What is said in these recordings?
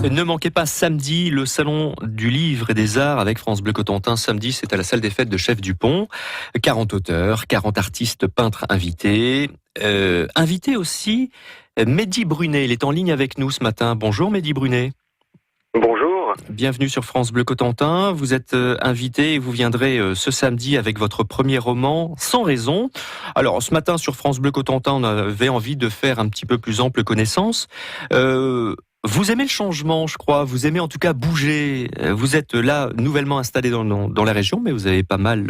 Ne manquez pas samedi le salon du livre et des arts avec France Bleu Cotentin. Samedi, c'est à la salle des fêtes de Chef Dupont. 40 auteurs, 40 artistes peintres invités. Invité aussi Mehdi Brunet. Il est en ligne avec nous ce matin. Bonjour Mehdi Brunet. Bonjour. Bienvenue sur France Bleu Cotentin. Vous êtes invité et vous viendrez ce samedi avec votre premier roman, Sans raison. Alors ce matin sur France Bleu Cotentin, on avait envie de faire un petit peu plus ample connaissance. Vous aimez le changement, je crois. Vous aimez en tout cas bouger. Vous êtes là nouvellement installé dans la région, mais vous avez pas mal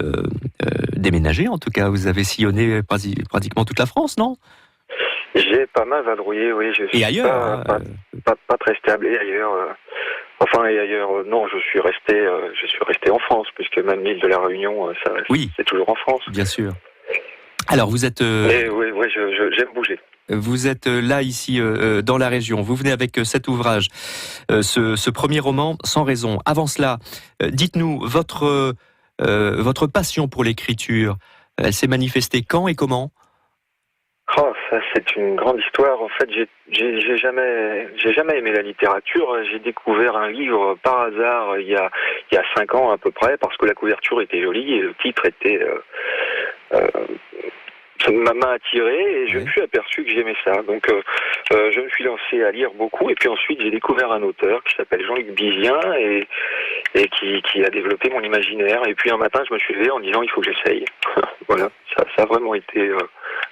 déménagé. En tout cas, vous avez sillonné pratiquement toute la France, non ? J'ai pas mal vadrouillé, oui. Je suis et ailleurs pas très stable. Et ailleurs, non, je suis resté en France, puisque même l'île de la Réunion, ça reste, oui, c'est toujours en France. Bien sûr. Alors vous êtes. Oui, j'aime bouger. Vous êtes là, ici, dans la région. Vous venez avec cet ouvrage, ce premier roman, Sans raison. Avant cela, dites-nous, votre passion pour l'écriture, elle s'est manifestée quand et comment ? Oh, ça c'est une grande histoire. En fait, j'ai jamais aimé la littérature. J'ai découvert un livre par hasard il y a 5 ans à peu près, parce que la couverture était jolie et le titre était... ça m'a attiré et je me suis aperçu que j'aimais ça. Donc je me suis lancé à lire beaucoup et puis ensuite j'ai découvert un auteur qui s'appelle Jean-Luc Bizien et qui a développé mon imaginaire. Et puis un matin je me suis levé en disant il faut que j'essaye. Voilà, ça a vraiment été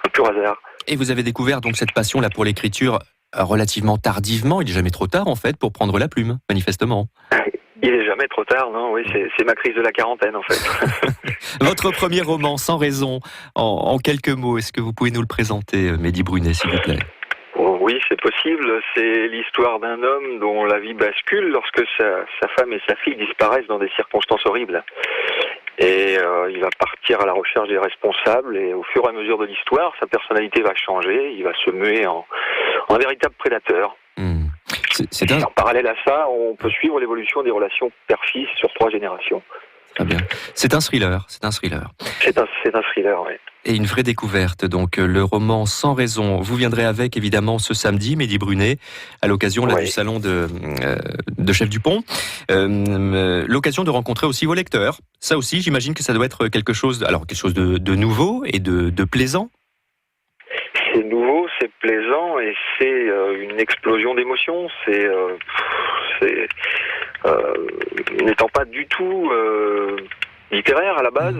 un pur hasard. Et vous avez découvert donc cette passion là pour l'écriture relativement tardivement. Il n'est jamais trop tard en fait pour prendre la plume, manifestement. Il n'est jamais trop tard, non, oui, c'est ma crise de la quarantaine, en fait. Votre premier roman, Sans raison, en quelques mots, est-ce que vous pouvez nous le présenter, Mehdi Brunet, s'il vous plaît ? Oui, c'est possible. C'est l'histoire d'un homme dont la vie bascule lorsque sa femme et sa fille disparaissent dans des circonstances horribles. Et il va partir à la recherche des responsables, et au fur et à mesure de l'histoire, sa personnalité va changer, il va se muer en un véritable prédateur. En parallèle à ça, on peut suivre l'évolution des relations père-fils sur 3 générations. Très bien. C'est un thriller. C'est un thriller, oui. Et une vraie découverte, donc le roman Sans raison. Vous viendrez avec, évidemment, ce samedi, Mehdi Brunet, à l'occasion du salon de Chef Dupont. L'occasion de rencontrer aussi vos lecteurs. Ça aussi, j'imagine que ça doit être quelque chose de nouveau et de plaisant. C'est nouveau, c'est plaisant et c'est une explosion d'émotions. N'étant pas du tout littéraire à la base,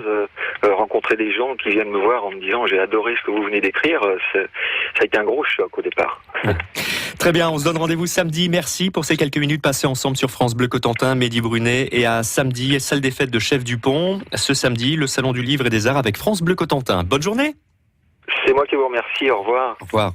rencontrer des gens qui viennent me voir en me disant j'ai adoré ce que vous venez d'écrire, ça a été un gros choc au départ. Très bien, on se donne rendez-vous samedi. Merci pour ces quelques minutes passées ensemble sur France Bleu Cotentin, Mehdi Brunet, et à samedi, salle des fêtes de Chef Dupont. Ce samedi, le salon du livre et des arts avec France Bleu Cotentin. Bonne journée. C'est moi qui vous remercie, au revoir. Au revoir.